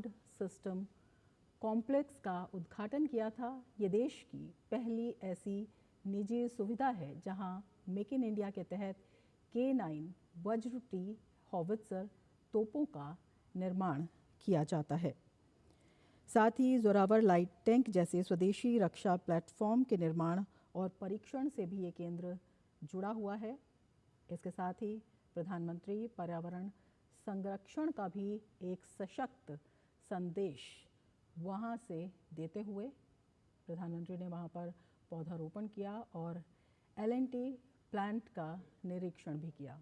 Armed system complex का उद्घाटन किया था। ये देश की पहली ऐसी निजी सुविधा है जहां मेक इन इंडिया के तहत K9 वज्र टी हॉवित्जर तोपों का निर्माण किया जाता है। साथ ही जोरावर लाइट टैंक जैसे स्वदेशी रक्षा प्लेटफॉर्म के निर्माण और परीक्षण से भी ये केंद्र जुड़ा हुआ है। इसके साथ ही प्रधानमंत्री पर्यावरण संरक्षण का भी एक सशक्त संदेश वहाँ से देते हुए प्रधानमंत्री ने वहाँ पर पौधारोपण किया और L&T प्लांट का निरीक्षण भी किया।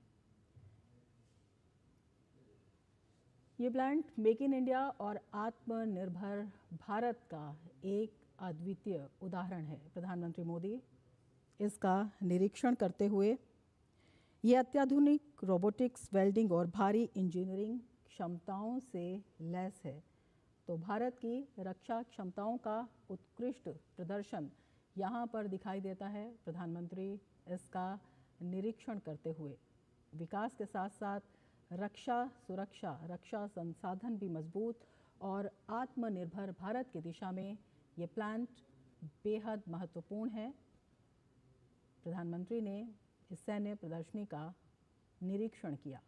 ये प्लांट मेक इन इंडिया और आत्मनिर्भर भारत का एक अद्वितीय उदाहरण है। प्रधानमंत्री मोदी इसका निरीक्षण करते हुए ये अत्याधुनिक रोबोटिक्स, वेल्डिंग और भारी इंजीनियरिंग क्षमताओं से लैस है। तो भारत की रक्षा क्षमताओं का उत्कृष्ट प्रदर्शन यहाँ पर दिखाई देता है। प्रधानमंत्री इसका निरीक्षण करते हुए विकास के साथ साथ रक्षा सुरक्षा, रक्षा संसाधन भी मजबूत और आत्मनिर्भर भारत की दिशा में ये प्लांट बेहद महत्वपूर्ण है। प्रधानमंत्री ने इस सैन्य प्रदर्शनी का निरीक्षण किया।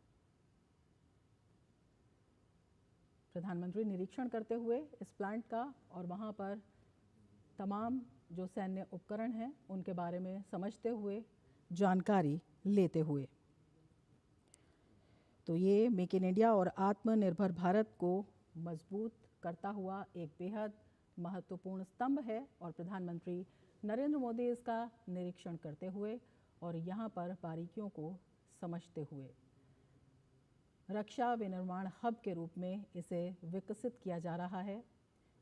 प्रधानमंत्री निरीक्षण करते हुए इस प्लांट का और वहाँ पर तमाम जो सैन्य उपकरण हैं उनके बारे में समझते हुए, जानकारी लेते हुए। तो ये मेक इन इंडिया और आत्मनिर्भर भारत को मजबूत करता हुआ एक बेहद महत्वपूर्ण स्तंभ है और प्रधानमंत्री नरेंद्र मोदी इसका निरीक्षण करते हुए और यहाँ पर बारीकियों को समझते हुए रक्षा विनिर्माण हब के रूप में इसे विकसित किया जा रहा है।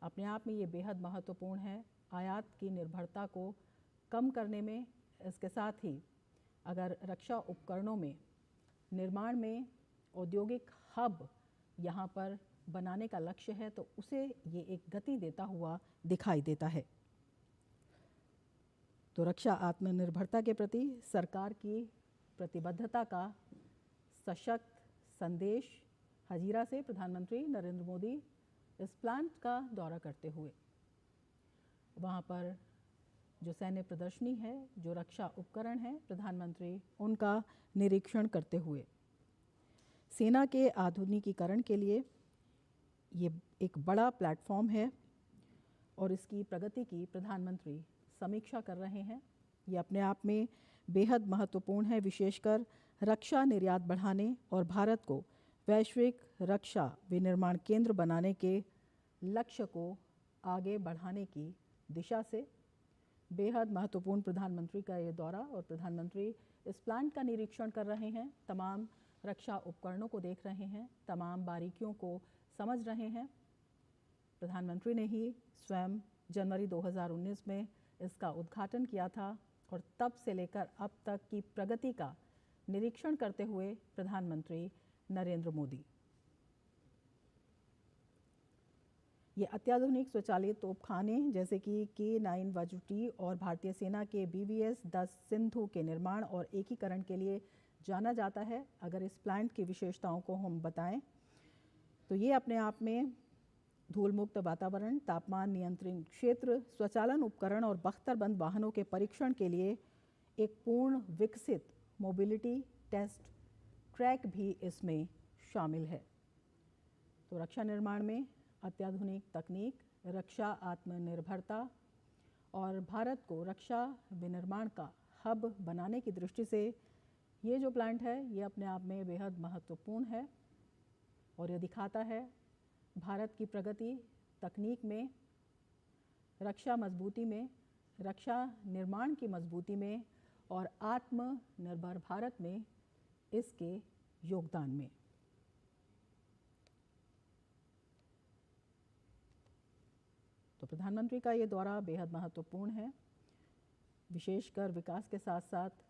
अपने आप में ये बेहद महत्वपूर्ण है आयात की निर्भरता को कम करने में। इसके साथ ही अगर रक्षा उपकरणों में निर्माण में औद्योगिक हब यहाँ पर बनाने का लक्ष्य है तो उसे ये एक गति देता हुआ दिखाई देता है। तो रक्षा आत्मनिर्भरता के प्रति सरकार की प्रतिबद्धता का सशक्त संदेश हजीरा से प्रधानमंत्री नरेंद्र मोदी इस प्लांट का दौरा करते हुए वहाँ पर जो सैन्य प्रदर्शनी है, जो रक्षा उपकरण है, प्रधानमंत्री उनका निरीक्षण करते हुए सेना के आधुनिकीकरण के लिए ये एक बड़ा प्लेटफॉर्म है और इसकी प्रगति की प्रधानमंत्री समीक्षा कर रहे हैं। ये अपने आप में बेहद महत्वपूर्ण है, विशेषकर रक्षा निर्यात बढ़ाने और भारत को वैश्विक रक्षा विनिर्माण केंद्र बनाने के लक्ष्य को आगे बढ़ाने की दिशा से। बेहद महत्वपूर्ण प्रधानमंत्री का ये दौरा और प्रधानमंत्री इस प्लांट का निरीक्षण कर रहे हैं, तमाम रक्षा उपकरणों को देख रहे हैं, तमाम बारीकियों को समझ रहे हैं। प्रधानमंत्री ने ही स्वयं जनवरी 2019 में इसका उद्घाटन किया था और तब से लेकर अब तक की प्रगति का निरीक्षण करते हुए प्रधानमंत्री नरेंद्र मोदी ये अत्याधुनिक स्वचालित तोपखाने जैसे कि K9 वज्र टी और भारतीय सेना के BVS-10 सिंधु के निर्माण और एकीकरण के लिए जाना जाता है। अगर इस प्लांट की विशेषताओं को हम बताएं तो ये अपने आप में धूल मुक्त वातावरण, तापमान नियंत्रण क्षेत्र, स्वचालन उपकरण और बख्तरबंद वाहनों के परीक्षण के लिए एक पूर्ण विकसित मोबिलिटी टेस्ट ट्रैक भी इसमें शामिल है। तो रक्षा निर्माण में अत्याधुनिक तकनीक, रक्षा आत्मनिर्भरता और भारत को रक्षा विनिर्माण का हब बनाने की दृष्टि से ये जो प्लांट है ये अपने आप में बेहद महत्वपूर्ण है और ये दिखाता है भारत की प्रगति तकनीक में, रक्षा मजबूती में, रक्षा निर्माण की मजबूती में और आत्मनिर्भर भारत में इसके योगदान में। तो प्रधानमंत्री का ये दौरा बेहद महत्वपूर्ण है, विशेषकर विकास के साथ साथ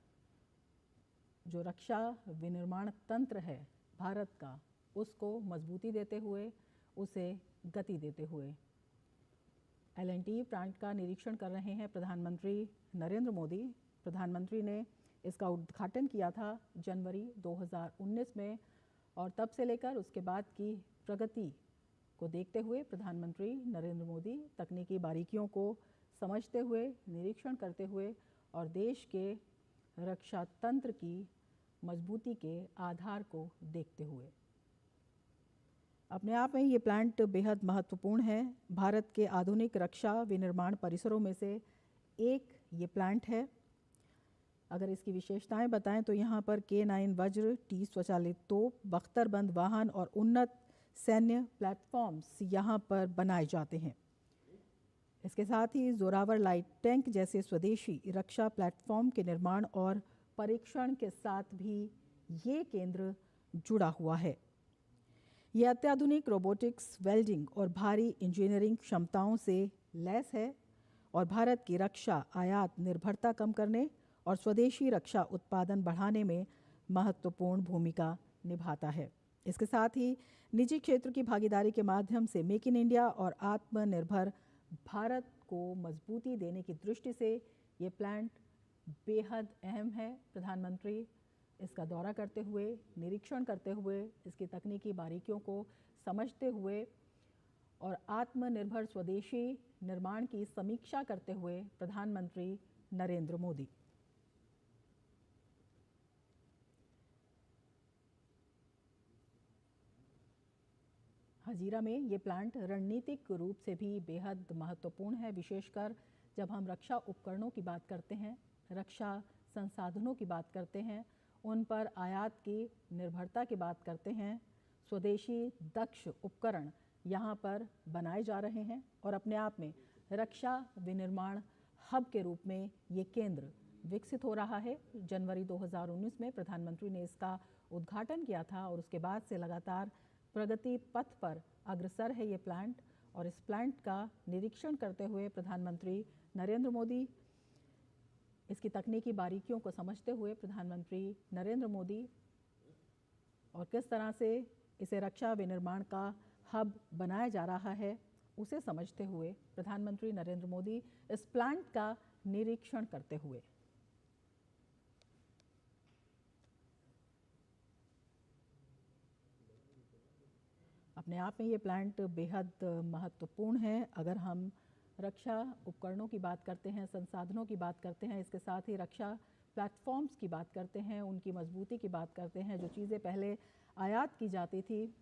जो रक्षा विनिर्माण तंत्र है भारत का उसको मजबूती देते हुए, उसे गति देते हुए। L&T प्लांट का निरीक्षण कर रहे हैं प्रधानमंत्री नरेंद्र मोदी। प्रधानमंत्री ने इसका उद्घाटन किया था जनवरी 2019 में और तब से लेकर उसके बाद की प्रगति को देखते हुए प्रधानमंत्री नरेंद्र मोदी तकनीकी बारीकियों को समझते हुए, निरीक्षण करते हुए और देश के रक्षा तंत्र की मजबूती के आधार को देखते हुए। अपने आप में ये प्लांट बेहद महत्वपूर्ण है। भारत के आधुनिक रक्षा विनिर्माण परिसरों में से एक ये प्लांट है। अगर इसकी विशेषताएं बताएं तो यहाँ पर K9 वज्र, T स्वचालित तोप, बख्तरबंद वाहन और उन्नत सैन्य प्लेटफॉर्म्स यहाँ पर बनाए जाते हैं। इसके साथ ही जोरावर लाइट टैंक जैसे स्वदेशी रक्षा प्लेटफॉर्म के निर्माण और परीक्षण के साथ भी ये केंद्र जुड़ा हुआ है। ये अत्याधुनिक रोबोटिक्स, वेल्डिंग और भारी इंजीनियरिंग क्षमताओं से लैस है और भारत की रक्षा आयात निर्भरता कम करने और स्वदेशी रक्षा उत्पादन बढ़ाने में महत्वपूर्ण भूमिका निभाता है। इसके साथ ही निजी क्षेत्र की भागीदारी के माध्यम से मेक इन इंडिया और आत्मनिर्भर भारत को मजबूती देने की दृष्टि से ये प्लांट बेहद अहम है। प्रधानमंत्री इसका दौरा करते हुए, निरीक्षण करते हुए, इसकी तकनीकी बारीकियों को समझते हुए और आत्मनिर्भर स्वदेशी निर्माण की समीक्षा करते हुए प्रधानमंत्री नरेंद्र मोदी। हजीरा में ये प्लांट रणनीतिक रूप से भी बेहद महत्वपूर्ण है, विशेषकर जब हम रक्षा उपकरणों की बात करते हैं, रक्षा संसाधनों की बात करते हैं, उन पर आयात की निर्भरता की बात करते हैं। स्वदेशी दक्ष उपकरण यहाँ पर बनाए जा रहे हैं और अपने आप में रक्षा विनिर्माण हब के रूप में ये केंद्र विकसित हो रहा है। जनवरी 2019 में प्रधानमंत्री ने इसका उद्घाटन किया था और उसके बाद से लगातार प्रगति पथ पर अग्रसर है ये प्लांट। और इस प्लांट का निरीक्षण करते हुए प्रधानमंत्री नरेंद्र मोदी, इसकी तकनीकी बारीकियों को समझते हुए प्रधानमंत्री नरेंद्र मोदी और किस तरह से इसे रक्षा विनिर्माण का हब बनाया जा रहा है उसे समझते हुए प्रधानमंत्री नरेंद्र मोदी इस प्लांट का निरीक्षण करते हुए अपने आप में ये प्लांट बेहद महत्वपूर्ण है। अगर हम रक्षा उपकरणों की बात करते हैं, संसाधनों की बात करते हैं, इसके साथ ही रक्षा प्लेटफॉर्म्स की बात करते हैं, उनकी मजबूती की बात करते हैं, जो चीज़ें पहले आयात की जाती थी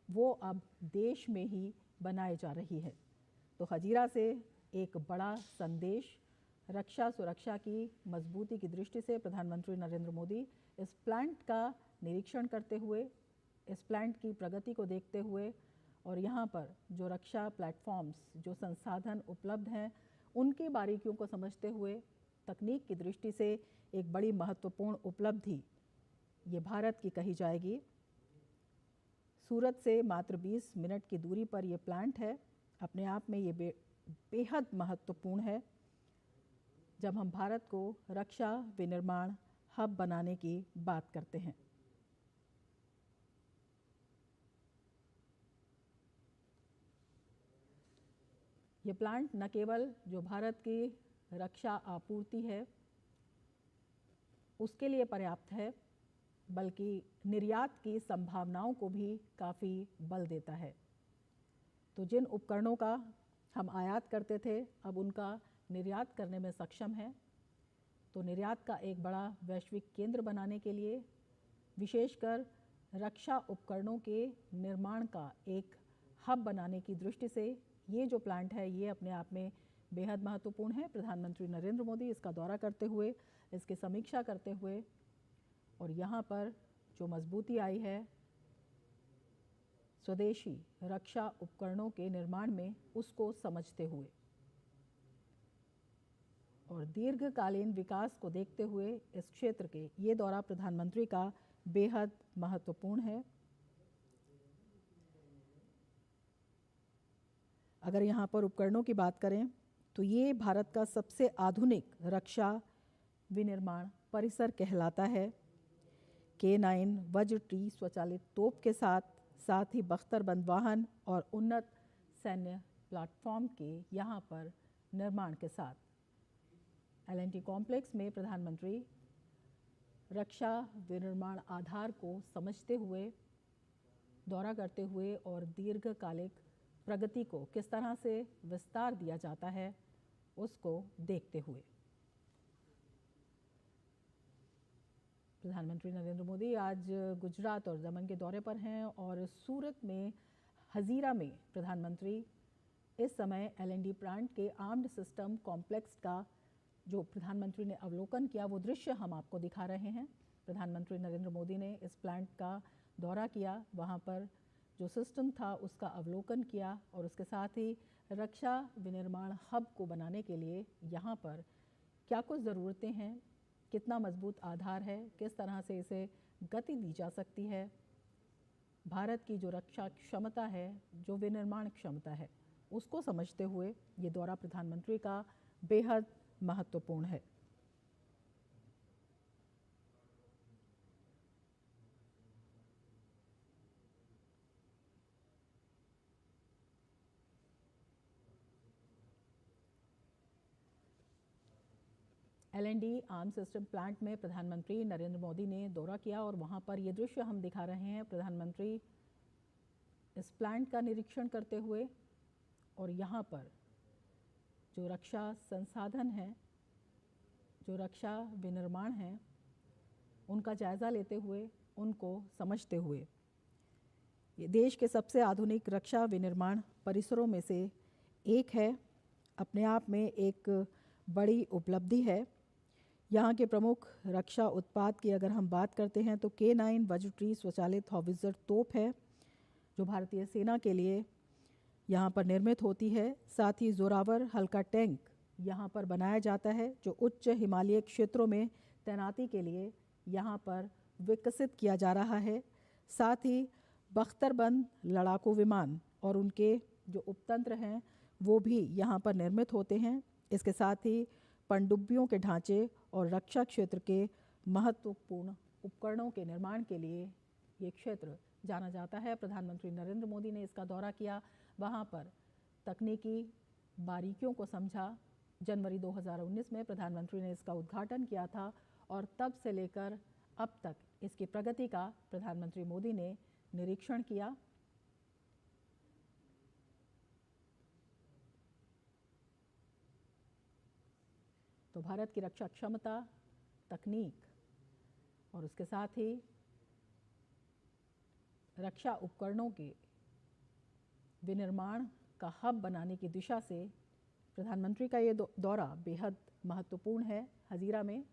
वो अब देश में ही बनाई जा रही है। तो हजीरा से एक बड़ा संदेश रक्षा सुरक्षा की मजबूती की दृष्टि से प्रधानमंत्री नरेंद्र मोदी इस प्लांट का निरीक्षण करते हुए, इस प्लांट की प्रगति को देखते हुए और यहाँ पर जो रक्षा प्लेटफॉर्म्स, जो संसाधन उपलब्ध हैं, उनकी बारीकियों को समझते हुए तकनीक की दृष्टि से एक बड़ी महत्वपूर्ण उपलब्धि ये भारत की कही जाएगी। सूरत से मात्र 20 मिनट की दूरी पर ये प्लांट है। अपने आप में ये बेहद महत्वपूर्ण है जब हम भारत को रक्षा विनिर्माण हब बनाने की बात करते हैं। ये प्लांट न केवल जो भारत की रक्षा आपूर्ति है उसके लिए पर्याप्त है, बल्कि निर्यात की संभावनाओं को भी काफ़ी बल देता है। तो जिन उपकरणों का हम आयात करते थे, अब उनका निर्यात करने में सक्षम है। तो निर्यात का एक बड़ा वैश्विक केंद्र बनाने के लिए, विशेषकर रक्षा उपकरणों के निर्माण का एक हब बनाने की दृष्टि से ये जो प्लांट है ये अपने आप में बेहद महत्वपूर्ण है। प्रधानमंत्री नरेंद्र मोदी इसका दौरा करते हुए, इसकी समीक्षा करते हुए और यहाँ पर जो मजबूती आई है स्वदेशी रक्षा उपकरणों के निर्माण में, उसको समझते हुए और दीर्घकालीन विकास को देखते हुए इस क्षेत्र के ये दौरा प्रधानमंत्री का बेहद महत्वपूर्ण है। अगर यहाँ पर उपकरणों की बात करें तो ये भारत का सबसे आधुनिक रक्षा विनिर्माण परिसर कहलाता है। K9 वज्र T स्वचालित तोप के साथ ही बख्तरबंद वाहन और उन्नत सैन्य प्लेटफॉर्म के यहाँ पर निर्माण के साथ L&T कॉम्प्लेक्स में प्रधानमंत्री रक्षा विनिर्माण आधार को समझते हुए, दौरा करते हुए और दीर्घकालिक प्रगति को किस तरह से विस्तार दिया जाता है, उसको देखते हुए प्रधानमंत्री नरेंद्र मोदी आज गुजरात और दमन के दौरे पर हैं और सूरत में हजीरा में प्रधानमंत्री इस समय एलएनडी प्लांट के आर्म्ड सिस्टम कॉम्प्लेक्स का जो प्रधानमंत्री ने अवलोकन किया वो दृश्य हम आपको दिखा रहे हैं। प्रधानमंत्री नरेंद्र मोदी ने इस प्लांट का दौरा किया, वहाँ पर जो सिस्टम था उसका अवलोकन किया और उसके साथ ही रक्षा विनिर्माण हब को बनाने के लिए यहाँ पर क्या कुछ ज़रूरतें हैं, कितना मजबूत आधार है, किस तरह से इसे गति दी जा सकती है। भारत की जो रक्षा क्षमता है, जो विनिर्माण क्षमता है, उसको समझते हुए ये दौरा प्रधानमंत्री का बेहद महत्वपूर्ण है। एलएनडी आर्म सिस्टम प्लांट में प्रधानमंत्री नरेंद्र मोदी ने दौरा किया और वहाँ पर ये दृश्य हम दिखा रहे हैं। प्रधानमंत्री इस प्लांट का निरीक्षण करते हुए और यहाँ पर जो रक्षा संसाधन है, जो रक्षा विनिर्माण है, उनका जायज़ा लेते हुए, उनको समझते हुए ये देश के सबसे आधुनिक रक्षा विनिर्माण परिसरों में से एक है। अपने आप में एक बड़ी उपलब्धि है। यहाँ के प्रमुख रक्षा उत्पाद की अगर हम बात करते हैं तो K9 वज्रटी स्वचालित हॉविट्ज़र तोप है जो भारतीय सेना के लिए यहाँ पर निर्मित होती है। साथ ही जोरावर हल्का टैंक यहाँ पर बनाया जाता है जो उच्च हिमालयी क्षेत्रों में तैनाती के लिए यहाँ पर विकसित किया जा रहा है। साथ ही बख्तरबंद लड़ाकू विमान और उनके जो उपतंत्र हैं वो भी यहाँ पर निर्मित होते हैं। इसके साथ ही पनडुब्बियों के ढांचे और रक्षा क्षेत्र के महत्वपूर्ण उपकरणों के निर्माण के लिए ये क्षेत्र जाना जाता है। प्रधानमंत्री नरेंद्र मोदी ने इसका दौरा किया, वहाँ पर तकनीकी बारीकियों को समझा। जनवरी 2019 में प्रधानमंत्री ने इसका उद्घाटन किया था और तब से लेकर अब तक इसकी प्रगति का प्रधानमंत्री मोदी ने निरीक्षण किया। तो भारत की रक्षा क्षमता, तकनीक और उसके साथ ही रक्षा उपकरणों के विनिर्माण का हब बनाने की दिशा से प्रधानमंत्री का ये दौरा बेहद महत्वपूर्ण है। हजीरा में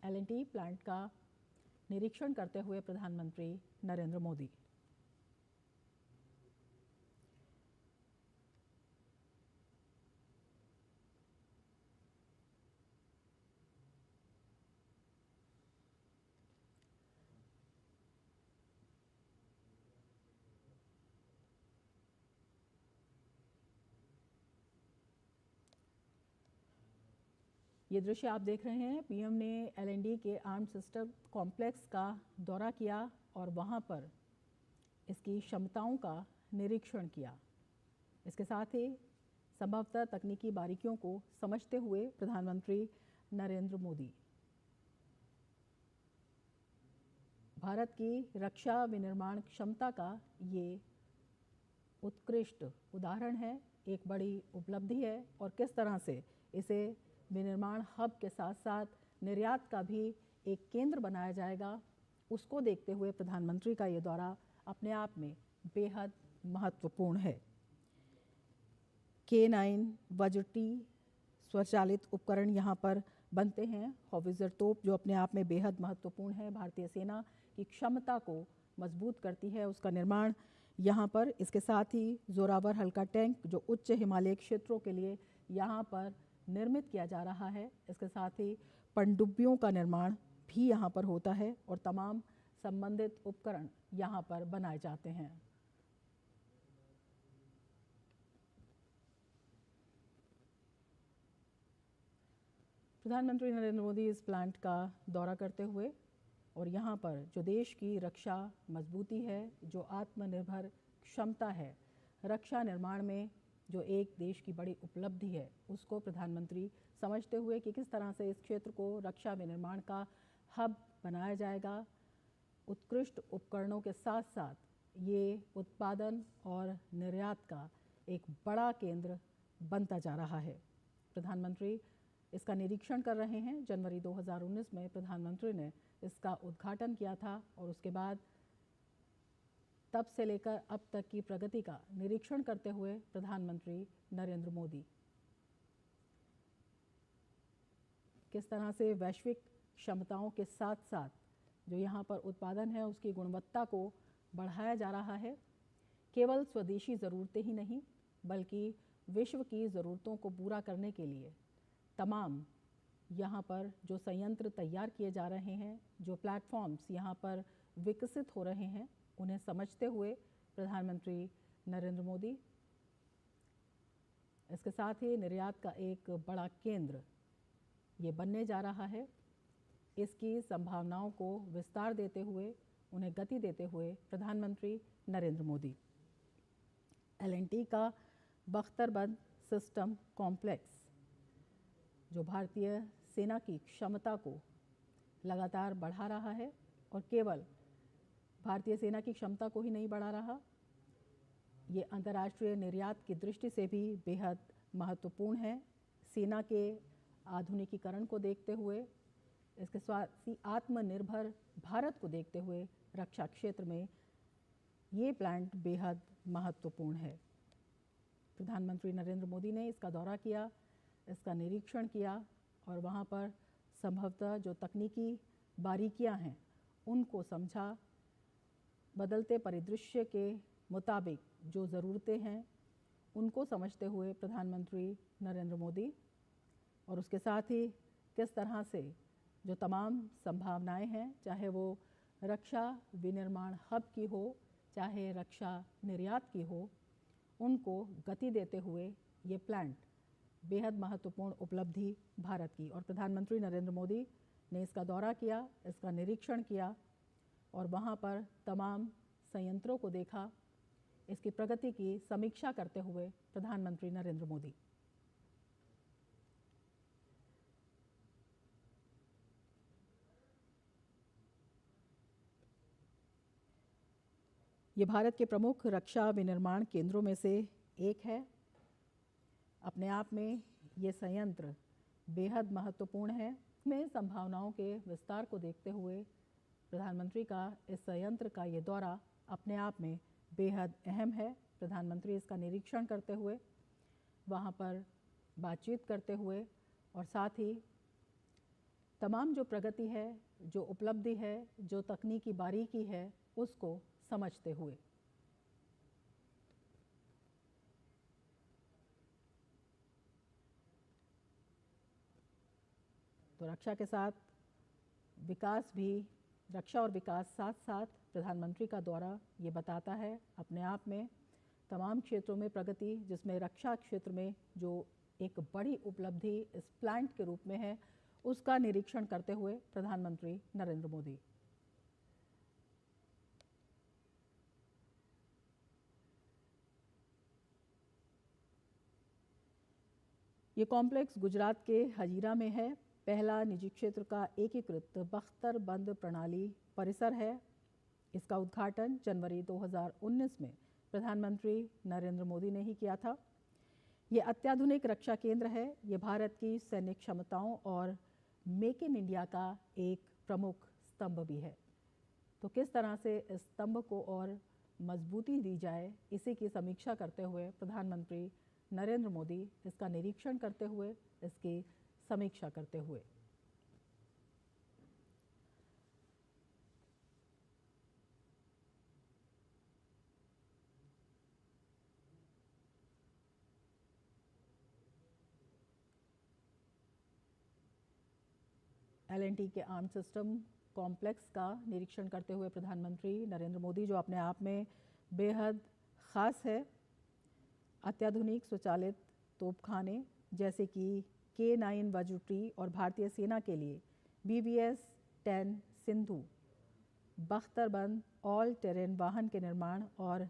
एलएनटी प्लांट का निरीक्षण करते हुए प्रधानमंत्री नरेंद्र मोदी। ये दृश्य आप देख रहे हैं, पीएम ने एलएनडी के आर्म सिस्टम कॉम्प्लेक्स का दौरा किया और वहाँ पर इसकी क्षमताओं का निरीक्षण किया। इसके साथ ही संभवतः तकनीकी बारीकियों को समझते हुए प्रधानमंत्री नरेंद्र मोदी भारत की रक्षा विनिर्माण क्षमता का ये उत्कृष्ट उदाहरण है, एक बड़ी उपलब्धि है और किस तरह से इसे विनिर्माण हब के साथ साथ निर्यात का भी एक केंद्र बनाया जाएगा, उसको देखते हुए प्रधानमंत्री का ये दौरा अपने आप में बेहद महत्वपूर्ण है। K9 वज्रटी स्वचालित उपकरण यहाँ पर बनते हैं, हॉविट्ज़र तोप जो अपने आप में बेहद महत्वपूर्ण है, भारतीय सेना की क्षमता को मजबूत करती है, उसका निर्माण यहाँ पर। इसके साथ ही जोरावर हल्का टैंक जो उच्च हिमालयी क्षेत्रों के लिए यहाँ पर निर्मित किया जा रहा है। इसके साथ ही पनडुब्बियों का निर्माण भी यहाँ पर होता है और तमाम संबंधित उपकरण यहाँ पर बनाए जाते हैं। प्रधानमंत्री नरेंद्र मोदी इस प्लांट का दौरा करते हुए और यहाँ पर जो देश की रक्षा मजबूती है, जो आत्मनिर्भर क्षमता है, रक्षा निर्माण में जो एक देश की बड़ी उपलब्धि है, उसको प्रधानमंत्री समझते हुए कि किस तरह से इस क्षेत्र को रक्षा विनिर्माण का हब बनाया जाएगा, उत्कृष्ट उपकरणों के साथ साथ ये उत्पादन और निर्यात का एक बड़ा केंद्र बनता जा रहा है। प्रधानमंत्री इसका निरीक्षण कर रहे हैं। जनवरी 2019 में प्रधानमंत्री ने इसका उद्घाटन किया था और उसके बाद तब से लेकर अब तक की प्रगति का निरीक्षण करते हुए प्रधानमंत्री नरेंद्र मोदी किस तरह से वैश्विक क्षमताओं के साथ साथ जो यहाँ पर उत्पादन है उसकी गुणवत्ता को बढ़ाया जा रहा है। केवल स्वदेशी ज़रूरतें ही नहीं बल्कि विश्व की ज़रूरतों को पूरा करने के लिए तमाम यहाँ पर जो संयंत्र तैयार किए जा रहे हैं, जो प्लेटफॉर्म्स यहाँ पर विकसित हो रहे हैं, उन्हें समझते हुए प्रधानमंत्री नरेंद्र मोदी इसके साथ ही निर्यात का एक बड़ा केंद्र ये बनने जा रहा है। इसकी संभावनाओं को विस्तार देते हुए, उन्हें गति देते हुए प्रधानमंत्री नरेंद्र मोदी L&T का बख्तरबंद सिस्टम कॉम्प्लेक्स जो भारतीय सेना की क्षमता को लगातार बढ़ा रहा है और केवल भारतीय सेना की क्षमता को ही नहीं बढ़ा रहा, ये अंतर्राष्ट्रीय निर्यात की दृष्टि से भी बेहद महत्वपूर्ण है। सेना के आधुनिकीकरण को देखते हुए, इसके साथ ही आत्मनिर्भर भारत को देखते हुए रक्षा क्षेत्र में ये प्लांट बेहद महत्वपूर्ण है। प्रधानमंत्री नरेंद्र मोदी ने इसका दौरा किया, इसका निरीक्षण किया और वहाँ पर संभवतः जो तकनीकी बारीकियाँ हैं उनको समझा। बदलते परिदृश्य के मुताबिक जो ज़रूरतें हैं उनको समझते हुए प्रधानमंत्री नरेंद्र मोदी और उसके साथ ही किस तरह से जो तमाम संभावनाएं हैं, चाहे वो रक्षा विनिर्माण हब की हो, चाहे रक्षा निर्यात की हो, उनको गति देते हुए ये प्लांट बेहद महत्वपूर्ण उपलब्धि भारत की। और प्रधानमंत्री नरेंद्र मोदी ने इसका दौरा किया, इसका निरीक्षण किया और वहाँ पर तमाम संयंत्रों को देखा। इसकी प्रगति की समीक्षा करते हुए प्रधानमंत्री नरेंद्र मोदी ये भारत के प्रमुख रक्षा विनिर्माण केंद्रों में से एक है। अपने आप में ये संयंत्र बेहद महत्वपूर्ण है। में संभावनाओं के विस्तार को देखते हुए प्रधानमंत्री का इस संयंत्र का ये दौरा अपने आप में बेहद अहम है। प्रधानमंत्री इसका निरीक्षण करते हुए, वहाँ पर बातचीत करते हुए और साथ ही तमाम जो प्रगति है, जो उपलब्धि है, जो तकनीकी बारीकी है, उसको समझते हुए तो रक्षा के साथ विकास भी, रक्षा और विकास साथ साथ प्रधानमंत्री का दौरा ये बताता है अपने आप में तमाम क्षेत्रों में प्रगति, जिसमें रक्षा क्षेत्र में जो एक बड़ी उपलब्धि इस प्लांट के रूप में है, उसका निरीक्षण करते हुए प्रधानमंत्री नरेंद्र मोदी ये कॉम्प्लेक्स गुजरात के हजीरा में है। पहला निजी क्षेत्र का एकीकृत बख्तरबंद प्रणाली परिसर है। इसका उद्घाटन जनवरी 2019 में प्रधानमंत्री नरेंद्र मोदी ने ही किया था। ये अत्याधुनिक रक्षा केंद्र है। ये भारत की सैन्य क्षमताओं और मेक इन इंडिया का एक प्रमुख स्तंभ भी है। तो किस तरह से इस स्तंभ को और मजबूती दी जाए, इसी की समीक्षा करते हुए प्रधानमंत्री नरेंद्र मोदी इसका निरीक्षण करते हुए, इसकी समीक्षा करते हुए L&T के आर्म सिस्टम कॉम्प्लेक्स का निरीक्षण करते हुए प्रधानमंत्री नरेंद्र मोदी, जो अपने आप में बेहद ख़ास है। अत्याधुनिक स्वचालित तोपखाने जैसे कि K9 वज्रटी और भारतीय सेना के लिए BVS-10 सिंधु बख्तरबंद ऑल टेरेन वाहन के निर्माण और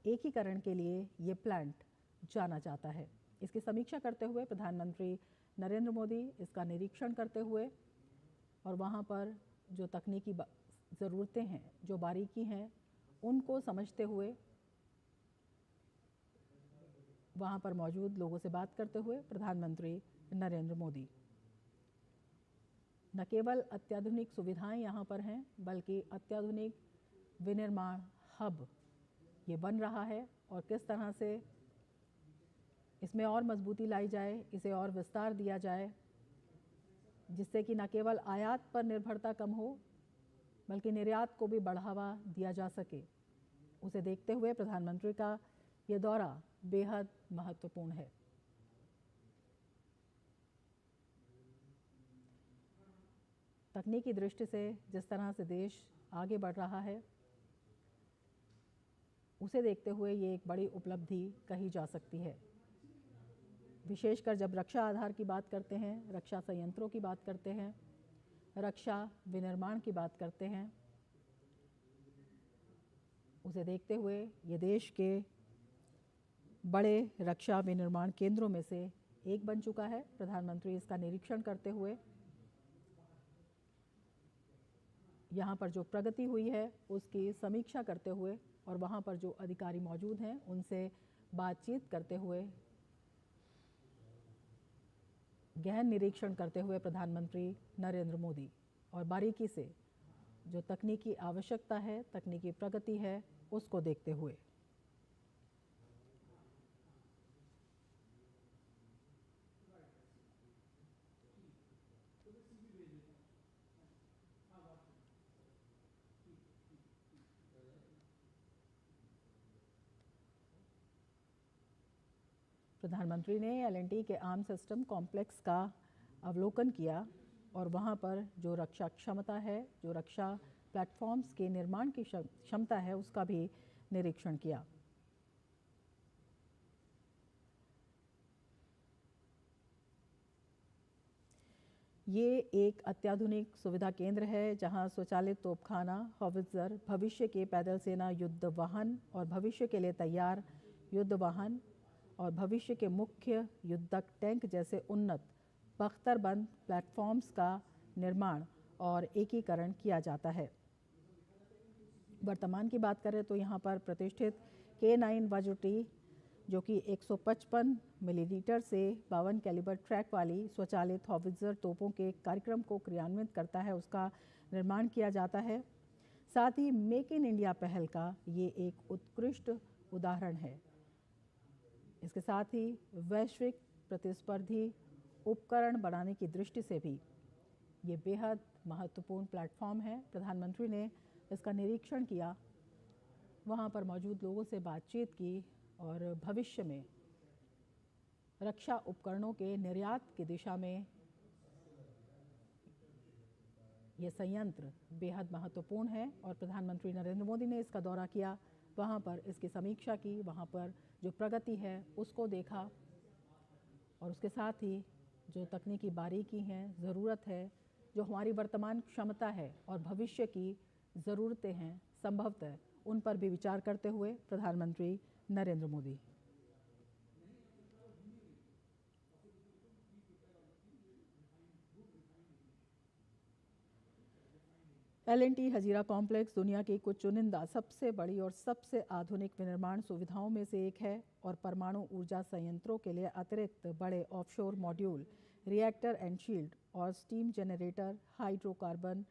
एकीकरण के लिए ये प्लांट जाना जाता है। इसकी समीक्षा करते हुए प्रधानमंत्री नरेंद्र मोदी इसका निरीक्षण करते हुए और वहाँ पर जो तकनीकी ज़रूरतें हैं, जो बारीकी हैं, उनको समझते हुए वहाँ पर मौजूद लोगों से बात करते हुए प्रधानमंत्री नरेंद्र मोदी। न केवल अत्याधुनिक सुविधाएं यहाँ पर हैं, बल्कि अत्याधुनिक विनिर्माण हब ये बन रहा है और किस तरह से इसमें और मजबूती लाई जाए, इसे और विस्तार दिया जाए, जिससे कि न केवल आयात पर निर्भरता कम हो, बल्कि निर्यात को भी बढ़ावा दिया जा सके। उसे देखते हुए प्रधानमंत्री का ये दौरा बेहद महत्वपूर्ण है। तकनीकी दृष्टि से जिस तरह से देश आगे बढ़ रहा है, उसे देखते हुए ये एक बड़ी उपलब्धि कही जा सकती है। विशेषकर जब रक्षा आधार की बात करते हैं, रक्षा संयंत्रों की बात करते हैं, रक्षा विनिर्माण की बात करते हैं, उसे देखते हुए ये देश के बड़े रक्षा विनिर्माण केंद्रों में से एक बन चुका है। प्रधानमंत्री इसका निरीक्षण करते हुए यहाँ पर जो प्रगति हुई है उसकी समीक्षा करते हुए और वहाँ पर जो अधिकारी मौजूद हैं उनसे बातचीत करते हुए, गहन निरीक्षण करते हुए प्रधानमंत्री नरेंद्र मोदी और बारीकी से जो तकनीकी आवश्यकता है, तकनीकी प्रगति है, उसको देखते हुए प्रधानमंत्री ने एल&टी के आर्म सिस्टम कॉम्प्लेक्स का अवलोकन किया और वहाँ पर जो रक्षा क्षमता है, जो रक्षा प्लेटफॉर्म्स के निर्माण की क्षमता है, उसका भी निरीक्षण किया। ये एक अत्याधुनिक सुविधा केंद्र है जहां स्वचालित तोपखाना, हॉवित्जर, भविष्य के पैदल सेना युद्ध वाहन और भविष्य के लिए तैयार युद्ध वाहन और भविष्य के मुख्य युद्धक टैंक जैसे उन्नत बख्तरबंद प्लेटफॉर्म्स का निर्माण और एकीकरण किया जाता है। वर्तमान की बात करें तो यहाँ पर प्रतिष्ठित K9 वज्रटी जो कि 155 मिलीलीटर से 52 कैलिबर ट्रैक वाली स्वचालित हॉवित्जर तोपों के कार्यक्रम को क्रियान्वित करता है, उसका निर्माण किया जाता है। साथ ही मेक इन इंडिया पहल का ये एक उत्कृष्ट उदाहरण है। इसके साथ ही वैश्विक प्रतिस्पर्धी उपकरण बनाने की दृष्टि से भी ये बेहद महत्वपूर्ण प्लेटफॉर्म है। प्रधानमंत्री ने इसका निरीक्षण किया, वहाँ पर मौजूद लोगों से बातचीत की और भविष्य में रक्षा उपकरणों के निर्यात की दिशा में ये संयंत्र बेहद महत्वपूर्ण है और प्रधानमंत्री नरेंद्र मोदी ने इसका दौरा किया, वहाँ पर इसकी समीक्षा की, वहाँ पर जो प्रगति है उसको देखा और उसके साथ ही जो तकनीकी बारीकी हैं, ज़रूरत है, जो हमारी वर्तमान क्षमता है और भविष्य की ज़रूरतें हैं संभवतः, उन पर भी विचार करते हुए प्रधानमंत्री नरेंद्र मोदी। एल&टी हजीरा कॉम्प्लेक्स दुनिया की कुछ चुनिंदा सबसे बड़ी और सबसे आधुनिक विनिर्माण सुविधाओं में से एक है और परमाणु ऊर्जा संयंत्रों के लिए अतिरिक्त बड़े offshore module, reactor and shield और steam generator, hydrocarbon,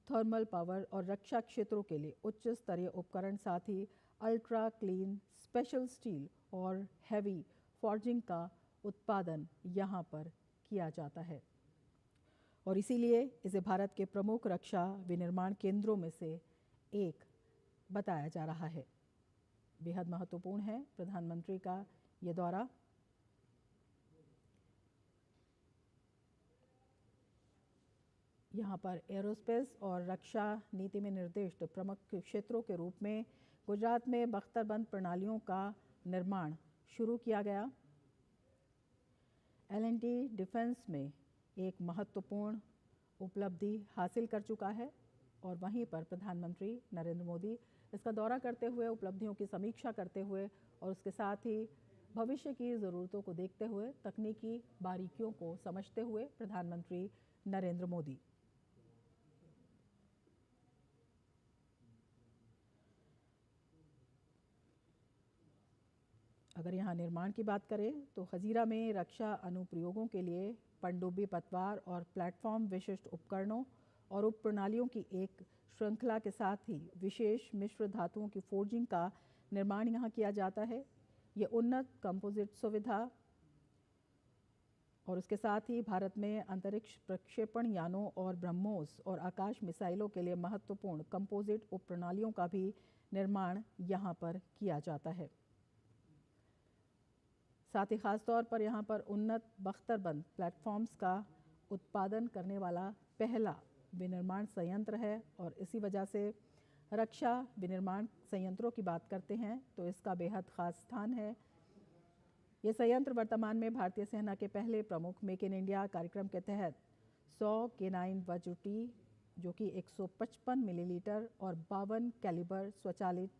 thermal power और रक्षा क्षेत्रों के लिए उच्च स्तरीय उपकरण, साथ ही अल्ट्रा क्लीन स्पेशल स्टील और हैवी फॉर्जिंग का उत्पादन यहाँ पर किया जाता है और इसीलिए इसे भारत के प्रमुख रक्षा विनिर्माण केंद्रों में से एक बताया जा रहा है। बेहद महत्वपूर्ण है प्रधानमंत्री का ये दौरा। यहाँ पर एरोस्पेस और रक्षा नीति में निर्दिष्ट प्रमुख क्षेत्रों के रूप में गुजरात में बख्तरबंद प्रणालियों का निर्माण शुरू किया गया। एल&टी डिफेंस में एक महत्वपूर्ण उपलब्धि हासिल कर चुका है और वहीं पर प्रधानमंत्री नरेंद्र मोदी इसका दौरा करते हुए उपलब्धियों की समीक्षा करते हुए और उसके साथ ही भविष्य की ज़रूरतों को देखते हुए, तकनीकी बारीकियों को समझते हुए प्रधानमंत्री नरेंद्र मोदी अगर यहाँ निर्माण की बात करें तो हजीरा में रक्षा अनुप्रयोगों के लिए पनडुब्बी पतवार और प्लेटफॉर्म विशिष्ट उपकरणों और उप प्रणालियों की एक श्रृंखला के साथ ही विशेष मिश्र धातुओं की फोर्जिंग का निर्माण यहाँ किया जाता है। ये उन्नत कंपोजिट सुविधा और उसके साथ ही भारत में अंतरिक्ष प्रक्षेपण यानों और ब्रह्मोस और आकाश मिसाइलों के लिए महत्वपूर्ण कंपोजिट उप प्रणालियों का भी निर्माण यहाँ पर किया जाता है। साथ ही खास तौर पर यहाँ पर उन्नत बख्तरबंद प्लेटफॉर्म्स का उत्पादन करने वाला पहला विनिर्माण संयंत्र है और इसी वजह से रक्षा विनिर्माण संयंत्रों की बात करते हैं तो इसका बेहद ख़ास स्थान है। ये संयंत्र वर्तमान में भारतीय सेना के पहले प्रमुख मेक इन इंडिया कार्यक्रम के तहत 100 K9 वज्र-T जो कि 155 मिलीलीटर और 52 कैलिबर स्वचालित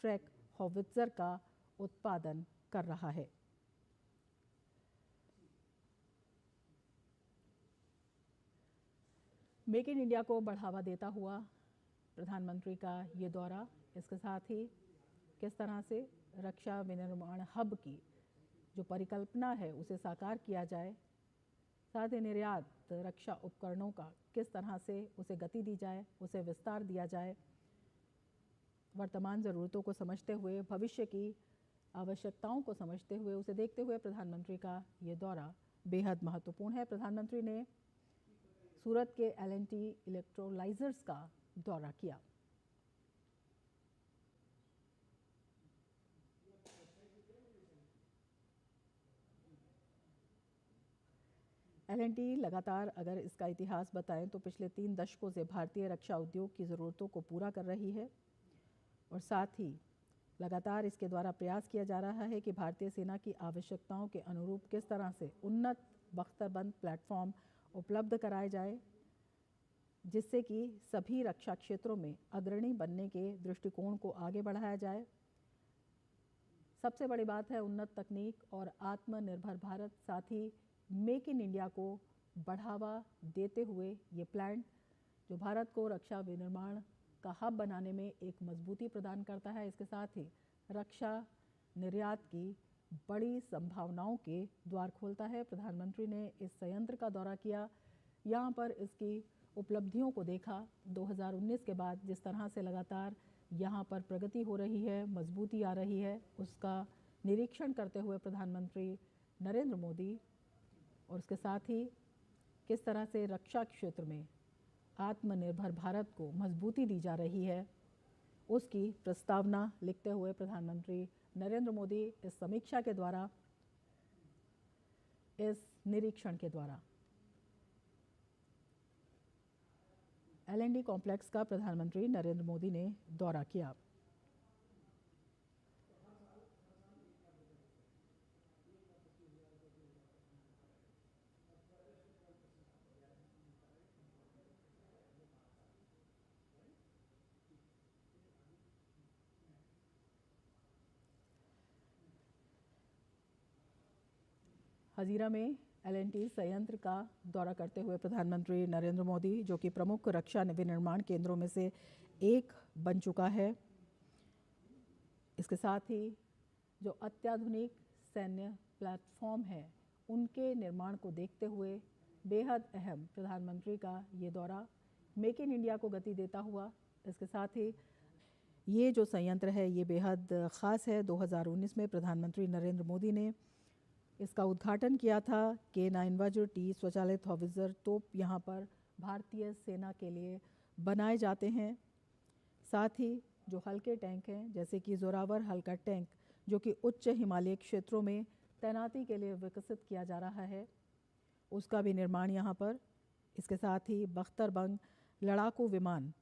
ट्रैक हॉवित्जर का उत्पादन कर रहा है। मेक इन इंडिया को बढ़ावा देता हुआ प्रधानमंत्री का ये दौरा, इसके साथ ही किस तरह से रक्षा विनिर्माण हब की जो परिकल्पना है उसे साकार किया जाए, साथ ही निर्यात रक्षा उपकरणों का किस तरह से उसे गति दी जाए, उसे विस्तार दिया जाए, वर्तमान ज़रूरतों को समझते हुए, भविष्य की आवश्यकताओं को समझते हुए, उसे देखते हुए प्रधानमंत्री का ये दौरा बेहद महत्वपूर्ण है। प्रधानमंत्री ने सूरत के L&T इलेक्ट्रोलाइजर्स का दौरा किया। L&T लगातार अगर इसका इतिहास बताएं तो पिछले 3 दशकों से भारतीय रक्षा उद्योग की ज़रूरतों को पूरा कर रही है और साथ ही लगातार इसके द्वारा प्रयास किया जा रहा है कि भारतीय सेना की आवश्यकताओं के अनुरूप किस तरह से उन्नत बख्तरबंद प्लेटफॉर्म उपलब्ध कराए जाए, जिससे कि सभी रक्षा क्षेत्रों में अग्रणी बनने के दृष्टिकोण को आगे बढ़ाया जाए। सबसे बड़ी बात है उन्नत तकनीक और आत्मनिर्भर भारत, साथ ही मेक इन इंडिया को बढ़ावा देते हुए ये प्लांट जो भारत को रक्षा विनिर्माण का हब बनाने में एक मजबूती प्रदान करता है, इसके साथ ही रक्षा निर्यात की बड़ी संभावनाओं के द्वार खोलता है। प्रधानमंत्री ने इस संयंत्र का दौरा किया, यहाँ पर इसकी उपलब्धियों को देखा। 2019 के बाद जिस तरह से लगातार यहाँ पर प्रगति हो रही है, मजबूती आ रही है, उसका निरीक्षण करते हुए प्रधानमंत्री नरेंद्र मोदी और उसके साथ ही किस तरह से रक्षा क्षेत्र में आत्मनिर्भर भारत को मजबूती दी जा रही है, उसकी प्रस्तावना लिखते हुए प्रधानमंत्री नरेंद्र मोदी इस समीक्षा के द्वारा, इस निरीक्षण के द्वारा L&T कॉम्प्लेक्स का प्रधानमंत्री नरेंद्र मोदी ने दौरा किया। हजीरा में L&T संयंत्र का दौरा करते हुए प्रधानमंत्री नरेंद्र मोदी, जो कि प्रमुख रक्षा विनिर्माण केंद्रों में से एक बन चुका है, इसके साथ ही जो अत्याधुनिक सैन्य प्लेटफॉर्म है उनके निर्माण को देखते हुए बेहद अहम प्रधानमंत्री का ये दौरा मेक इन इंडिया को गति देता हुआ, इसके साथ ही ये जो संयंत्र है ये बेहद ख़ास है। 2019 में प्रधानमंत्री नरेंद्र मोदी ने इसका उद्घाटन किया था। K9 वज्र-T स्वचालित हॉवित्जर तोप यहाँ पर भारतीय सेना के लिए बनाए जाते हैं। साथ ही जो हल्के टैंक हैं जैसे कि जोरावर हल्का टैंक जो कि उच्च हिमालयी क्षेत्रों में तैनाती के लिए विकसित किया जा रहा है, उसका भी निर्माण यहाँ पर, इसके साथ ही बख्तरबंद लड़ाकू विमान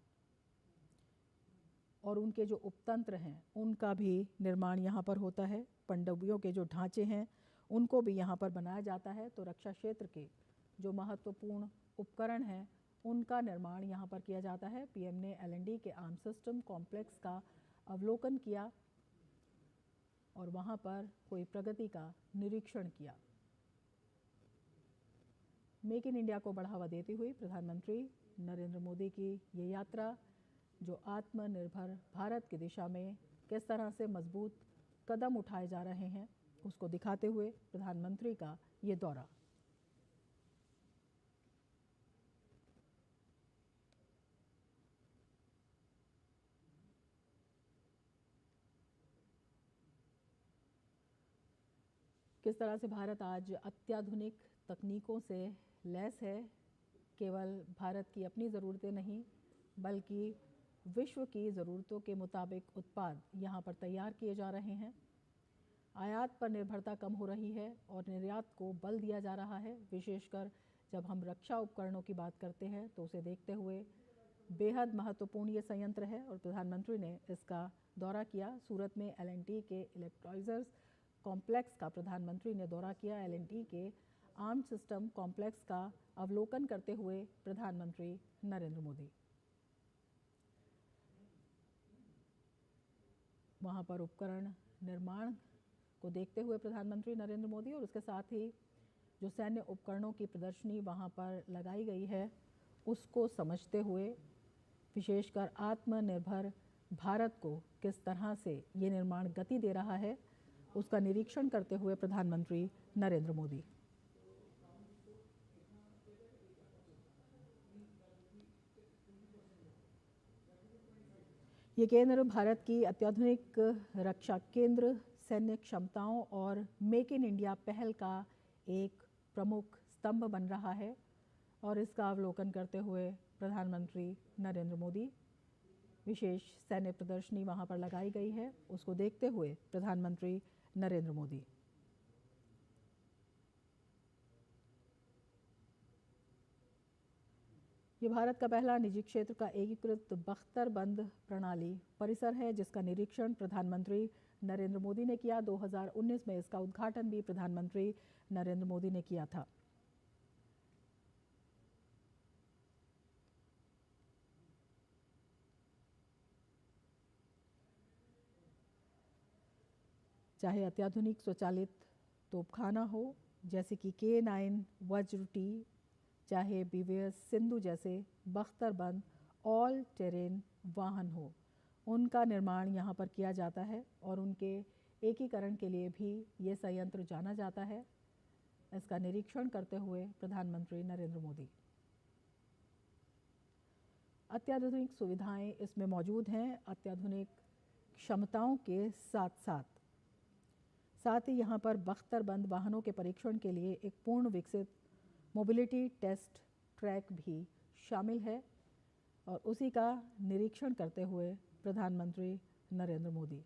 और उनके जो उपतंत्र हैं उनका भी निर्माण यहाँ पर होता है। पनडुब्बियों के जो ढांचे हैं उनको भी यहाँ पर बनाया जाता है। तो रक्षा क्षेत्र के जो महत्वपूर्ण उपकरण हैं उनका निर्माण यहाँ पर किया जाता है। पीएम ने L&T के आर्म सिस्टम कॉम्प्लेक्स का अवलोकन किया और वहाँ पर कोई प्रगति का निरीक्षण किया। मेक इन इंडिया को बढ़ावा देती हुई प्रधानमंत्री नरेंद्र मोदी की ये यात्रा जो आत्मनिर्भर भारत की दिशा में किस तरह से मजबूत कदम उठाए जा रहे हैं, उसको दिखाते हुए प्रधानमंत्री का ये दौरा। किस तरह से भारत आज अत्याधुनिक तकनीकों से लैस है। केवल भारत की अपनी ज़रूरतें नहीं बल्कि विश्व की ज़रूरतों के मुताबिक उत्पाद यहाँ पर तैयार किए जा रहे हैं। आयात पर निर्भरता कम हो रही है और निर्यात को बल दिया जा रहा है। विशेषकर जब हम रक्षा उपकरणों की बात करते हैं तो उसे देखते हुए बेहद महत्वपूर्ण ये संयंत्र है और प्रधानमंत्री ने इसका दौरा किया। सूरत में L&T के इलेक्ट्रोलाइजर्स कॉम्प्लेक्स का प्रधानमंत्री ने दौरा किया। L&T के आर्म्ड सिस्टम कॉम्प्लेक्स का अवलोकन करते हुए प्रधानमंत्री नरेंद्र मोदी वहां पर उपकरण निर्माण को देखते हुए प्रधानमंत्री नरेंद्र मोदी और उसके साथ ही जो सैन्य उपकरणों की प्रदर्शनी वहां पर लगाई गई है उसको समझते हुए विशेषकर आत्मनिर्भर भारत को किस तरह से ये निर्माण गति दे रहा है उसका निरीक्षण करते हुए प्रधानमंत्री नरेंद्र मोदी। ये केंद्र भारत की अत्याधुनिक रक्षा केंद्र, सैन्य क्षमताओं और मेक इन इंडिया पहल का एक प्रमुख स्तंभ बन रहा है और इसका अवलोकन करते हुए प्रधानमंत्री नरेंद्र मोदी विशेष सैन्य प्रदर्शनी वहां पर लगाई गई है उसको देखते हुए प्रधानमंत्री नरेंद्र मोदी। ये भारत का पहला निजी क्षेत्र का एकीकृत बख्तरबंद प्रणाली परिसर है जिसका निरीक्षण प्रधानमंत्री नरेंद्र मोदी ने किया। 2019 में इसका उद्घाटन भी प्रधानमंत्री नरेंद्र मोदी ने किया था। चाहे अत्याधुनिक स्वचालित तोपखाना हो जैसे कि K9 वज्र-T, चाहे BVS सिंधु जैसे बख्तरबंद ऑल टेरेन वाहन हो, उनका निर्माण यहाँ पर किया जाता है और उनके एकीकरण के लिए भी ये संयंत्र जाना जाता है। इसका निरीक्षण करते हुए प्रधानमंत्री नरेंद्र मोदी। अत्याधुनिक सुविधाएं इसमें मौजूद हैं। अत्याधुनिक क्षमताओं के साथ ही यहाँ पर बख्तरबंद वाहनों के परीक्षण के लिए एक पूर्ण विकसित मोबिलिटी टेस्ट ट्रैक भी शामिल है और उसी का निरीक्षण करते हुए प्रधानमंत्री नरेंद्र मोदी।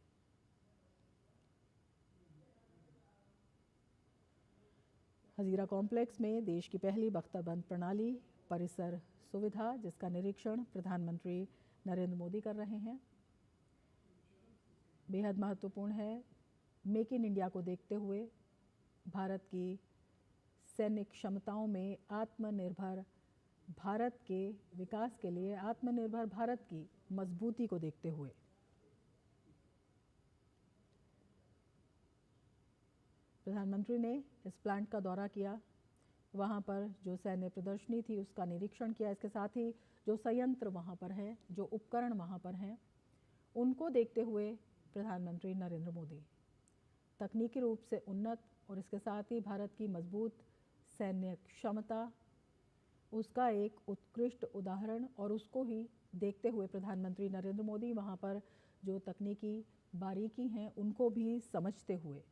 हजीरा कॉम्प्लेक्स में देश की पहली बख्तरबंद प्रणाली परिसर सुविधा जिसका निरीक्षण प्रधानमंत्री नरेंद्र मोदी कर रहे हैं बेहद महत्वपूर्ण है। मेक इन इंडिया को देखते हुए भारत की सैन्य क्षमताओं में आत्मनिर्भर भारत के विकास के लिए आत्मनिर्भर भारत की मजबूती को देखते हुए प्रधानमंत्री ने इस प्लांट का दौरा किया। वहां पर जो सैन्य प्रदर्शनी थी उसका निरीक्षण किया। इसके साथ ही जो संयंत्र वहां पर हैं, जो उपकरण वहां पर हैं, उनको देखते हुए प्रधानमंत्री नरेंद्र मोदी तकनीकी रूप से उन्नत और इसके साथ ही भारत की मजबूत सैन्य क्षमता उसका एक उत्कृष्ट उदाहरण और उसको ही देखते हुए प्रधानमंत्री नरेंद्र मोदी वहाँ पर जो तकनीकी बारीकी हैं उनको भी समझते हुए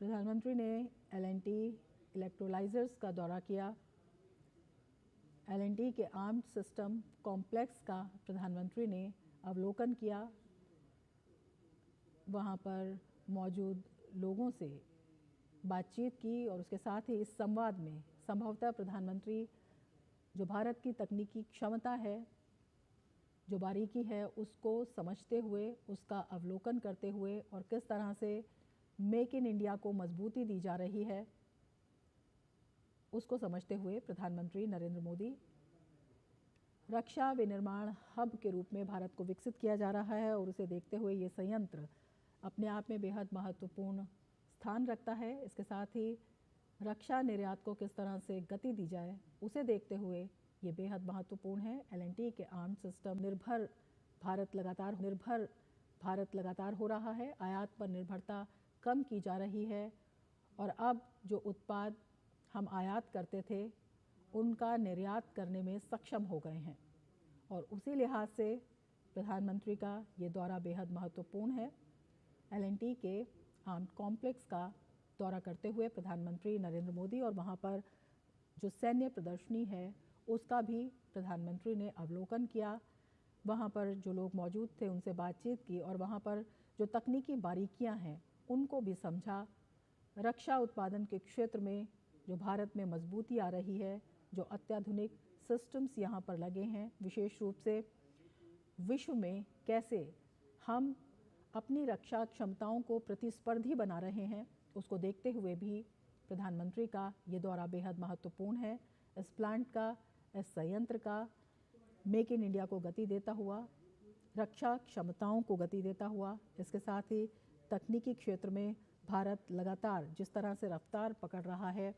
प्रधानमंत्री ने L&T इलेक्ट्रोलाइजर्स का दौरा किया। L&T के आर्म्ड सिस्टम कॉम्प्लेक्स का प्रधानमंत्री ने अवलोकन किया। वहाँ पर मौजूद लोगों से बातचीत की और उसके साथ ही इस संवाद में संभवतः प्रधानमंत्री जो भारत की तकनीकी क्षमता है, जो बारीकी है, उसको समझते हुए, उसका अवलोकन करते हुए और किस तरह से मेक इन इंडिया को मजबूती दी जा रही है उसको समझते हुए प्रधानमंत्री नरेंद्र मोदी रक्षा विनिर्माण हब के रूप में भारत को विकसित किया जा रहा है और उसे देखते हुए ये संयंत्र अपने आप में बेहद महत्वपूर्ण स्थान रखता है। इसके साथ ही रक्षा निर्यात को किस तरह से गति दी जाए उसे देखते हुए ये बेहद महत्वपूर्ण है। L&T के आर्म सिस्टम निर्भर भारत लगातार हो रहा है। आयात पर निर्भरता कम की जा रही है और अब जो उत्पाद हम आयात करते थे उनका निर्यात करने में सक्षम हो गए हैं और उसी लिहाज से प्रधानमंत्री का ये दौरा बेहद महत्वपूर्ण है। L&T के आर्म कॉम्प्लेक्स का दौरा करते हुए प्रधानमंत्री नरेंद्र मोदी और वहाँ पर जो सैन्य प्रदर्शनी है उसका भी प्रधानमंत्री ने अवलोकन किया। वहाँ पर जो लोग मौजूद थे उनसे बातचीत की और वहाँ पर जो तकनीकी बारीकियाँ हैं उनको भी समझा। रक्षा उत्पादन के क्षेत्र में जो भारत में मजबूती आ रही है, जो अत्याधुनिक सिस्टम्स यहाँ पर लगे हैं, विशेष रूप से विश्व में कैसे हम अपनी रक्षा क्षमताओं को प्रतिस्पर्धी बना रहे हैं, उसको देखते हुए भी प्रधानमंत्री का ये दौरा बेहद महत्वपूर्ण है। इस प्लांट का, इस संयंत्र का मेक इन इंडिया को गति देता हुआ, रक्षा क्षमताओं को गति देता हुआ, इसके साथ ही तकनीकी क्षेत्र में भारत लगातार जिस तरह से रफ्तार पकड़ रहा है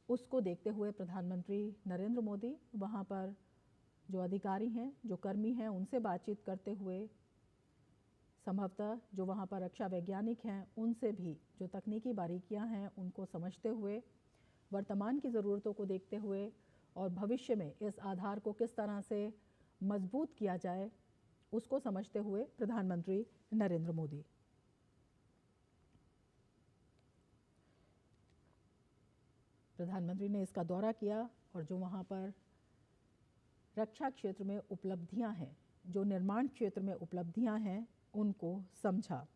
उसको देखते हुए प्रधानमंत्री नरेंद्र मोदी वहाँ पर जो अधिकारी हैं, जो कर्मी हैं, उनसे बातचीत करते हुए संभवतः जो वहाँ पर रक्षा वैज्ञानिक हैं उनसे भी जो तकनीकी बारीकियाँ हैं उनको समझते हुए, वर्तमान की ज़रूरतों को देखते हुए और भविष्य में इस आधार को किस तरह से मजबूत किया जाए उसको समझते हुए प्रधानमंत्री नरेंद्र मोदी। प्रधानमंत्री ने इसका दौरा किया और जो वहाँ पर रक्षा क्षेत्र में उपलब्धियाँ हैं, जो निर्माण क्षेत्र में उपलब्धियाँ हैं, उनको समझा।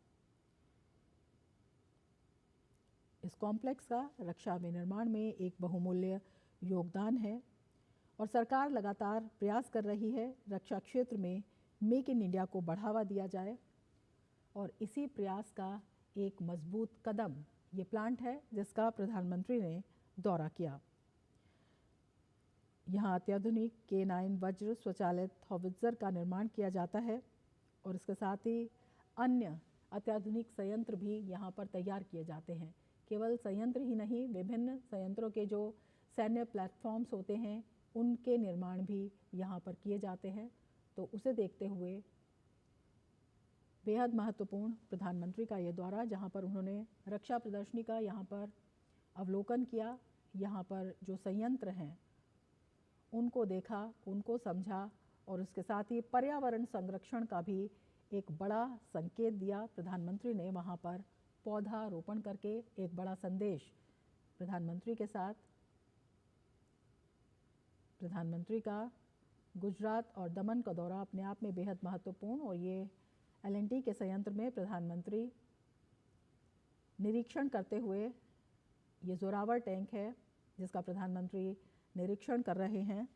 इस कॉम्प्लेक्स का रक्षा विनिर्माण में एक बहुमूल्य योगदान है और सरकार लगातार प्रयास कर रही है रक्षा क्षेत्र में मेक इन इंडिया को बढ़ावा दिया जाए और इसी प्रयास का एक मजबूत कदम ये प्लांट है जिसका प्रधानमंत्री ने दौरा किया। यहाँ अत्याधुनिक K9 वज्र स्वचालित हॉवित्जर का निर्माण किया जाता है और इसके साथ ही अन्य अत्याधुनिक संयंत्र भी यहाँ पर तैयार किए जाते हैं। केवल संयंत्र ही नहीं, विभिन्न संयंत्रों के जो सैन्य प्लेटफॉर्म्स होते हैं उनके निर्माण भी यहाँ पर किए जाते हैं। तो उसे देखते हुए बेहद महत्वपूर्ण प्रधानमंत्री का ये दौरा, जहाँ पर उन्होंने रक्षा प्रदर्शनी का यहाँ पर अवलोकन किया, यहाँ पर जो संयंत्र हैं उनको देखा, उनको समझा और उसके साथ ही पर्यावरण संरक्षण का भी एक बड़ा संकेत दिया। प्रधानमंत्री ने वहाँ पर पौधा रोपण करके एक बड़ा संदेश प्रधानमंत्री के साथ। प्रधानमंत्री का गुजरात और दमन का दौरा अपने आप में बेहद महत्वपूर्ण और ये L&T के संयंत्र में प्रधानमंत्री निरीक्षण करते हुए, ये जोरावर टैंक है जिसका प्रधानमंत्री निरीक्षण कर रहे हैं।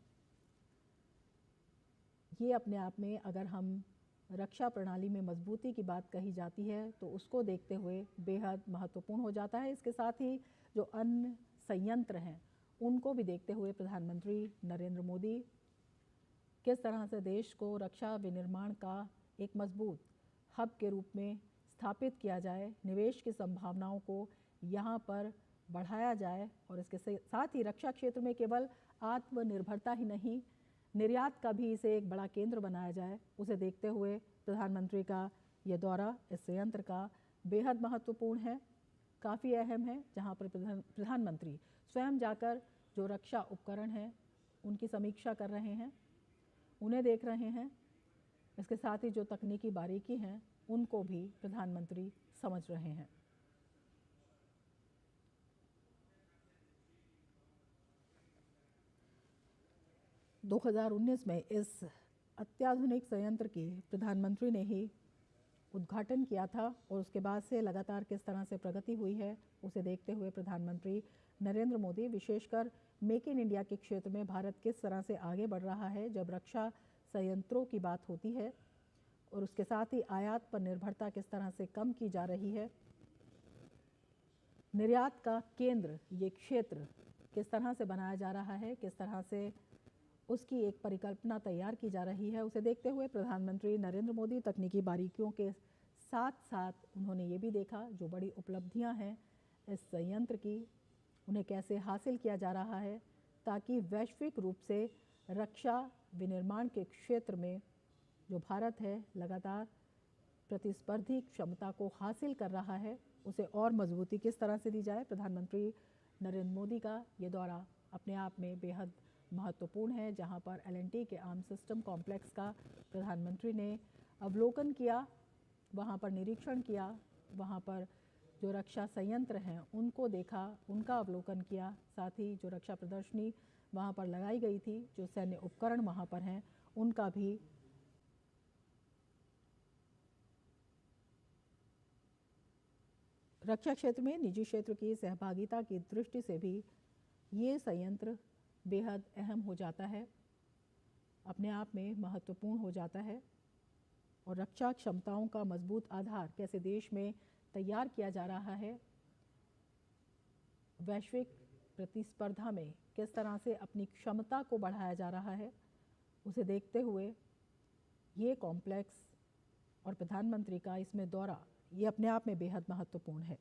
ये अपने आप में अगर हम रक्षा प्रणाली में मजबूती की बात कही जाती है तो उसको देखते हुए बेहद महत्वपूर्ण हो जाता है। इसके साथ ही जो अन्य संयंत्र हैं उनको भी देखते हुए प्रधानमंत्री नरेंद्र मोदी किस तरह से देश को रक्षा विनिर्माण का एक मजबूत हब के रूप में स्थापित किया जाए, निवेश की संभावनाओं को यहाँ पर बढ़ाया जाए और इसके साथ ही रक्षा क्षेत्र में केवल आत्मनिर्भरता ही नहीं, निर्यात का भी इसे एक बड़ा केंद्र बनाया जाए, उसे देखते हुए प्रधानमंत्री का ये दौरा इस संयंत्र का बेहद महत्वपूर्ण है, काफ़ी अहम है, जहाँ पर प्रधानमंत्री स्वयं जाकर जो रक्षा उपकरण हैं उनकी समीक्षा कर रहे हैं, उन्हें देख रहे हैं। इसके साथ ही जो तकनीकी बारीकी हैं उनको भी प्रधानमंत्री समझ रहे हैं। दो 2019 में इस अत्याधुनिक संयंत्र की प्रधानमंत्री ने ही उद्घाटन किया था और उसके बाद से लगातार किस तरह से प्रगति हुई है उसे देखते हुए प्रधानमंत्री नरेंद्र मोदी विशेषकर मेक इन इंडिया के क्षेत्र में भारत किस तरह से आगे बढ़ रहा है जब रक्षा संयंत्रों की बात होती है और उसके साथ ही आयात पर निर्भरता किस तरह से कम की जा रही है, निर्यात का केंद्र ये क्षेत्र किस तरह से बनाया जा रहा है, किस तरह से उसकी एक परिकल्पना तैयार की जा रही है, उसे देखते हुए प्रधानमंत्री नरेंद्र मोदी तकनीकी बारीकियों के साथ साथ उन्होंने ये भी देखा जो बड़ी उपलब्धियां हैं इस संयंत्र की, उन्हें कैसे हासिल किया जा रहा है ताकि वैश्विक रूप से रक्षा विनिर्माण के क्षेत्र में जो भारत है लगातार प्रतिस्पर्धी क्षमता को हासिल कर रहा है, उसे और मजबूती किस तरह से दी जाए। प्रधानमंत्री नरेंद्र मोदी का ये दौरा अपने आप में बेहद महत्वपूर्ण है, जहां पर L&T के आर्म सिस्टम कॉम्प्लेक्स का प्रधानमंत्री ने अवलोकन किया, वहां पर निरीक्षण किया, वहां पर जो रक्षा संयंत्र हैं उनको देखा, उनका अवलोकन किया। साथ ही जो रक्षा प्रदर्शनी वहां पर लगाई गई थी, जो सैन्य उपकरण वहां पर हैं, उनका भी रक्षा क्षेत्र में निजी क्षेत्र की सहभागिता की दृष्टि से भी ये संयंत्र बेहद अहम हो जाता है, अपने आप में महत्वपूर्ण हो जाता है। और रक्षा क्षमताओं का मजबूत आधार कैसे देश में तैयार किया जा रहा है, वैश्विक प्रतिस्पर्धा में किस तरह से अपनी क्षमता को बढ़ाया जा रहा है, उसे देखते हुए ये कॉम्प्लेक्स और प्रधानमंत्री का इसमें दौरा ये अपने आप में बेहद महत्वपूर्ण है।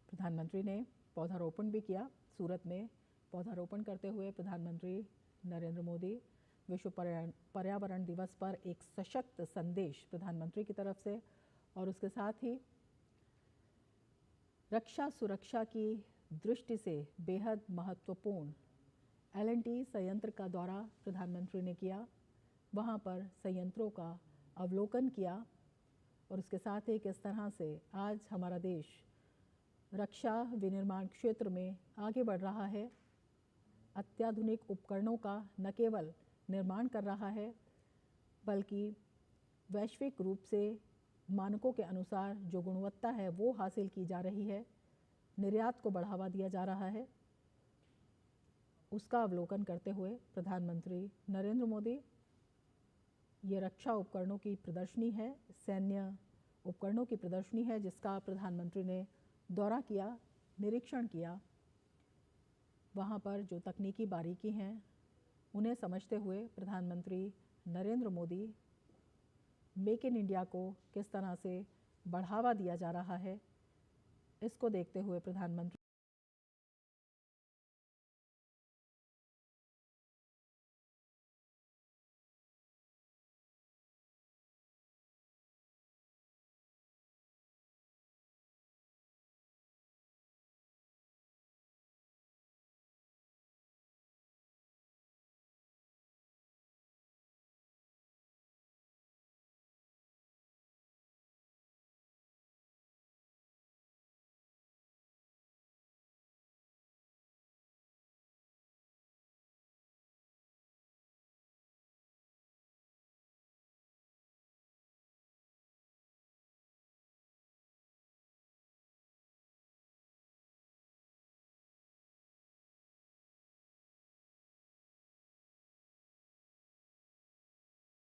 प्रधानमंत्री ने पौधारोपण भी किया। सूरत में पौधारोपण करते हुए प्रधानमंत्री नरेंद्र मोदी विश्व पर्यावरण दिवस पर एक सशक्त संदेश प्रधानमंत्री की तरफ से, और उसके साथ ही रक्षा सुरक्षा की दृष्टि से बेहद महत्वपूर्ण L&T संयंत्र का दौरा प्रधानमंत्री ने किया, वहां पर संयंत्रों का अवलोकन किया, और उसके साथ ही किस तरह से आज हमारा देश रक्षा विनिर्माण क्षेत्र में आगे बढ़ रहा है, अत्याधुनिक उपकरणों का न केवल निर्माण कर रहा है बल्कि वैश्विक रूप से मानकों के अनुसार जो गुणवत्ता है वो हासिल की जा रही है, निर्यात को बढ़ावा दिया जा रहा है। उसका अवलोकन करते हुए प्रधानमंत्री नरेंद्र मोदी ये रक्षा उपकरणों की प्रदर्शनी है, सैन्य उपकरणों की प्रदर्शनी है, जिसका प्रधानमंत्री ने दौरा किया, निरीक्षण किया। वहाँ पर जो तकनीकी बारीकी हैं उन्हें समझते हुए प्रधानमंत्री Narendra Modi make in India को किस तरह से बढ़ावा दिया जा रहा है, इसको देखते हुए प्रधानमंत्री